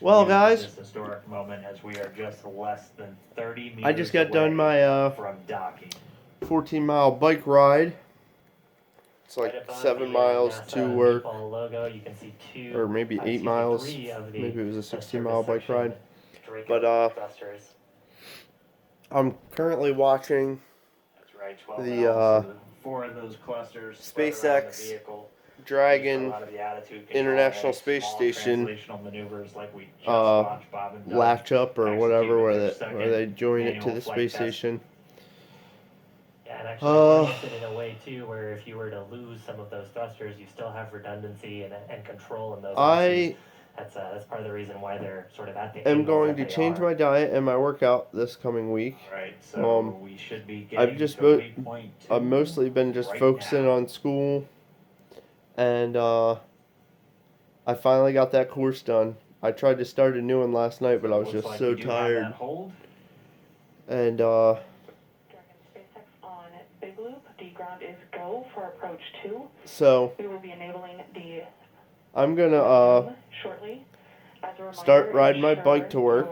Well, guys, This historic moment as we are just less than 30 I just meters got done away my from docking. 14-mile bike ride. It's like Right above 7 the miles NASA to work, meatball logo, you can see or maybe 8 miles. three of the Maybe it was a service 16-mile bike ride. Draco But thrusters. I'm currently watching That's right, 12 the L's. So 4 of those clusters spread around the SpaceX vehicle. Dragon A lot of the attitude control International and Space small Station translational maneuvers like we just watched Bob and Doug latch up or execute whatever, with where their they second join it to manual the flight space test. station. Yeah, and actually oriented in a way too, where if you were to lose some of those thrusters, you still have redundancy and control in those. I That's part of the reason why they're sort of at the. am going to change my diet and my workout this coming week. All right, so we should be I've getting to waypoint 2 I've mostly been just right focusing now. on school, and I finally got that course done. I tried to start a new one last night, but I was just so tired. And Dragon SpaceX on Big Loop. The ground is go for approach 2. So we will be enabling the I'm gonna shortly. As a reminder, start riding my bike to work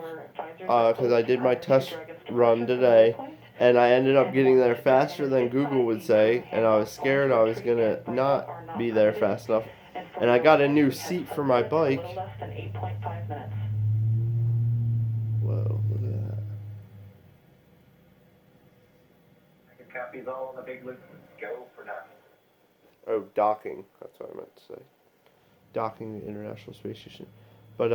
because I did my test run today, and I ended up getting there faster than Google would say, and I was scared I was gonna not be there fast enough. And I got a new seat for my bike. Less than 8.5 minutes. Whoa, look at that. Copies all on the Big Loop. Go for docking. Oh, docking. That's what I meant to say. Docking the International Space Station. But,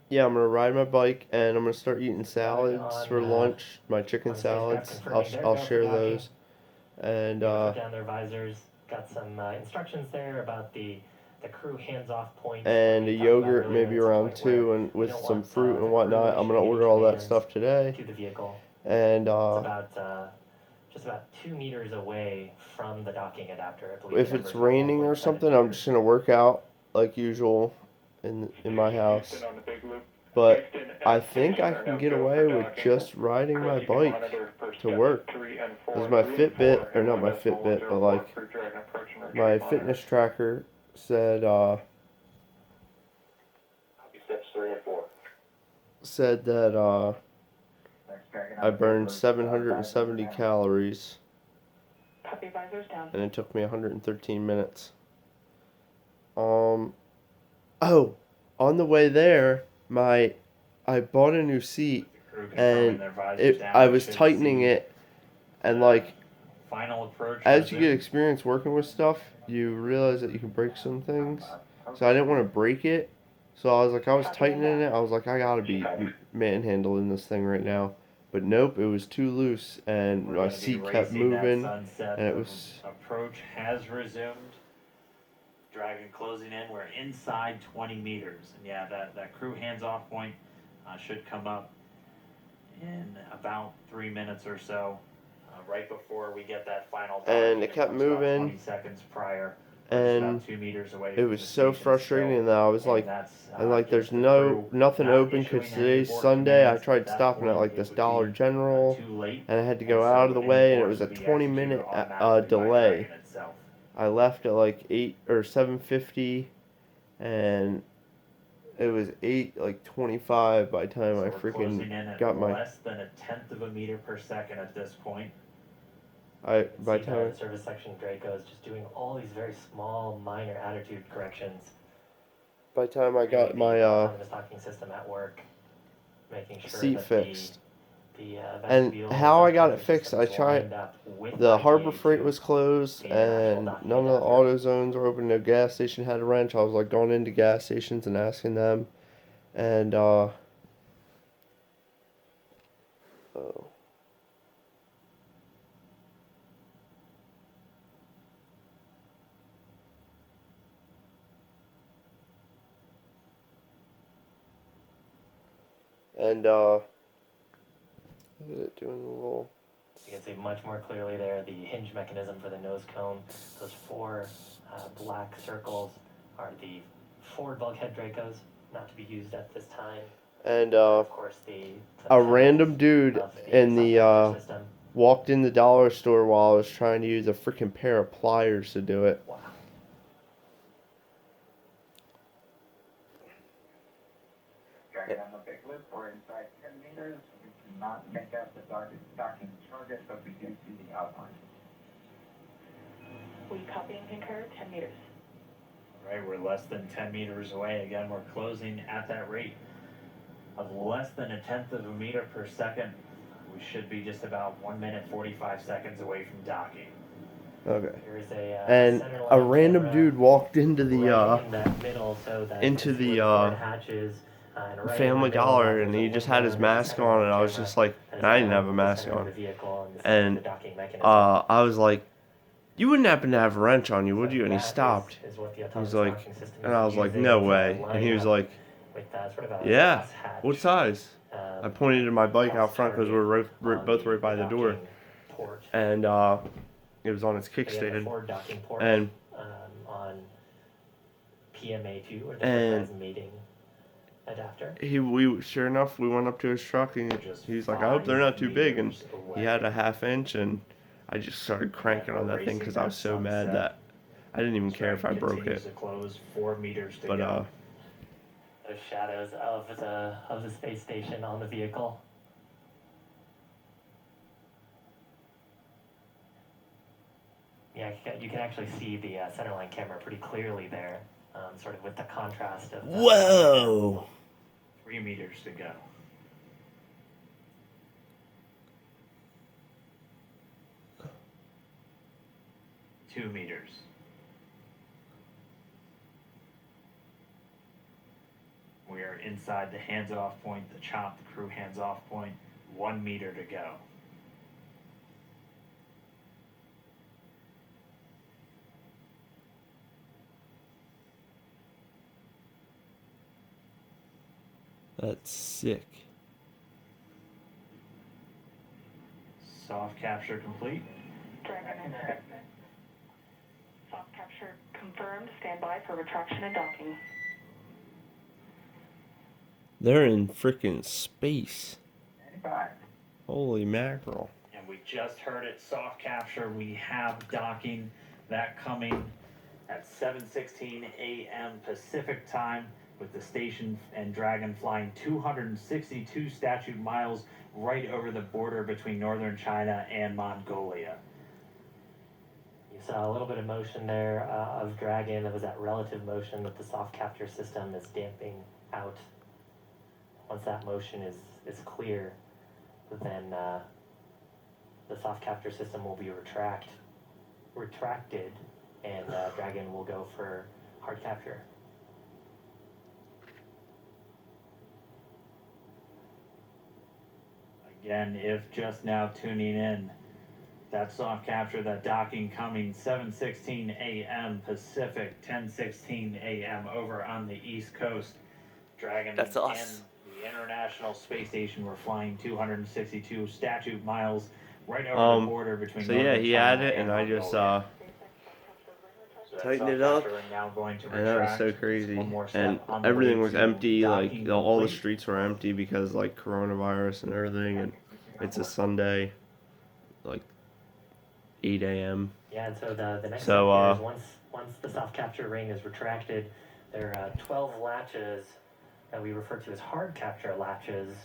yeah, I'm gonna ride my bike and I'm gonna start eating salads for lunch. My chicken salads. I'll share those. And put down their visors. Got some instructions there about the crew hands-off point. And a yogurt maybe around 2, and with some fruit and whatnot. I'm gonna order all that stuff today. To the vehicle. And it's about just about 2 meters away from the docking adapter. If it's raining or something, I'm just gonna work out like usual in my house. But I think I can get away with just riding my bike to work. Because my Fitbit, or not my Fitbit, but like my fitness tracker said said that I burned 770 calories, Copy, visors down. and it took me 113 minutes. Oh, on the way there, I bought a new seat, and I was tightening it, and like, as you get experience working with stuff, you realize that you can break some things. So I didn't want to break it, so I was tightening it. I was like, I gotta be manhandling this thing right now. But nope, it was too loose, and my seat kept moving, and it was... Approach has resumed. Dragon closing in. We're inside 20 meters. And yeah, that crew hands-off point should come up in about 3 minutes or so, right before we get that final time. And it kept moving. 20 seconds prior. And 2 meters away it was so frustrating that I was like, there's nothing open because today's Sunday. I tried stopping at like this Dollar General, and I had to go out of the way, and it was a 20-minute delay. I left at like 8 or 7:50, and it was 8:25 by the time I freaking got my... less than a tenth of a meter per second at this point. By the time... The service section Draco is just doing all these very small, minor attitude corrections. By the time I got my docking system at work, making sure seat that fixed. And how I got it fixed, I tried... The Harbor Freight was closed, and none of the auto zones were open. No gas station had a wrench. I was like going into gas stations and asking them. And, oh. And, look at it doing a little... You can see much more clearly there the hinge mechanism for the nose cone. Those 4 black circles are the forward bulkhead Dracos, not to be used at this time. And, of course, a random dude in the, walked in the dollar store while I was trying to use a freaking pair of pliers to do it. Wow. Dragon on the big loop. We're inside 10 meters. We cannot make out the docking target, but we do see the outline. We copy and concur, 10 meters. Right, we're less than 10 meters away. Again, we're closing at that rate of less than 1/10 of a meter per second. We should be just about 1 minute 45 seconds away from docking. Okay. There's a And center a line random camera dude walked into the right in that middle, so that into it's the, where forward hatches, and right in Family the middle, Dollar, there's and a he just had his window, there's a mask center on, line and I was camera just like, that is and I didn't now have a in the mask center of on. the vehicle and the And the docking mechanism. I was like, you wouldn't happen to have a wrench on you, would you? And he That stopped. is what the He autonomous was like, docking system and is I was like, using no to way. line And he was up like, with, sort of a yeah. crosshatch, What size? I pointed to my bike out front because we're both right by the door, docking port. and it was on its So you have the kickstand. forward docking port And on PMA2, or the And- transmitting adapter. we sure enough, we went up to his truck, and Just he's like, I hope they're not too big. And meters he away. had a 1/2 inch, and I just started cranking on that thing because I was so mad that I didn't even care if I broke Continues it. to close, 4 meters to But go. Those shadows of the space station on the vehicle. Yeah, you can actually see the centerline camera pretty clearly there, sort of with the contrast of. Whoa! 3 meters to go. Two meters. We are inside the hands-off point, the chop, the crew hands-off point. 1 meter to go. That's sick. Soft capture complete. Dragon is soft capture confirmed. Stand by for retraction and docking. They're in freaking space. 95. Holy mackerel. And we just heard it, soft capture. We have docking, that coming at 7:16 a.m. Pacific time, with the station and Dragon flying 262 statute miles right over the border between northern China and Mongolia. You saw a little bit of motion there of Dragon. It was that relative motion that the soft capture system is damping out. Once that motion is clear, then the soft capture system will be retracted, and Dragon will go for hard capture. Again, if just now tuning in, that soft capture, that docking coming 7:16 a.m. Pacific, 10:16 a.m. over on the East Coast. Dragon That's us. and the International Space Station were flying 262 statute miles right over the border between So northern yeah, he China had it, and I just Mongolia. So that tightened soft it up, capture now going to and that was so retract. crazy. One more step And on the everything way was to empty. Like docking all the complete. streets were empty because like coronavirus and everything. And it's a Sunday, like 8 a.m. Yeah, and so the next So, step here is once the soft capture ring is retracted, there are 12 latches that we refer to as hard capture latches.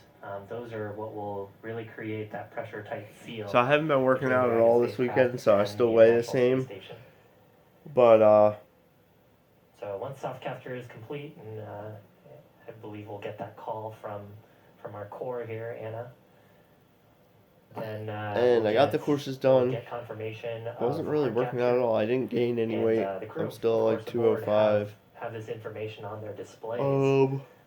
Those are what will really create that pressure tight seal. So I haven't been working between out the at all Dragon this spacecraft weekend, so I and still weigh the International Space same. Station. But So once soft capture is complete, and I believe we'll get that call from our core here, Anna. Then and we'll I got the get- courses we'll done. Get confirmation. I wasn't of really hard working out capture. at all. I didn't gain any And, weight. the crew, I'm still of like course, aboard 205. have this information on their displays,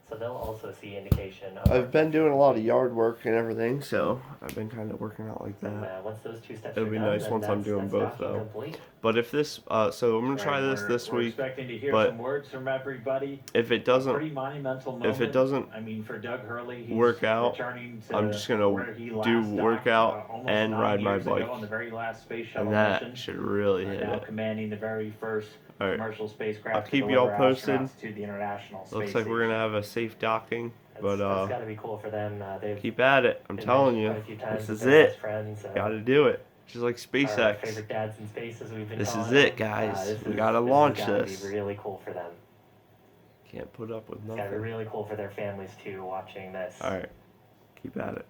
so they'll also see indication of I've been doing a lot of yard work and everything, so I've been kind of working out like And, that. once those two steps It'll are be done, nice then once I'm that's doing both, docking though. complete. But if this, so I'm gonna try Right, this we're week. expecting to hear but some words from everybody. If it doesn't, Pretty monumental moment. if it doesn't I mean, for Doug Hurley, he's work out, returning to I'm just gonna where he last do docked, workout almost and 9 ride my years ago bike. on the very last space shuttle and that mission. should really hit Now it. commanding the very first All right. commercial spacecraft. I'll to keep y'all deliver posted. astronauts to the International Space Looks like we're Station. gonna have a safe docking, That's, but that's got to be cool for them. They've keep at it. I'm been telling you, mentioned quite a few times this that is they're it. best friends. Gotta do it. Just like Our SpaceX. favorite dads in space, as we've been This calling is it, them. guys. This We is- gotta this has launch gotta this. Be really cool for them. can't put up with It's gotta be nothing. really cool for their families too, watching this. All right, keep at it.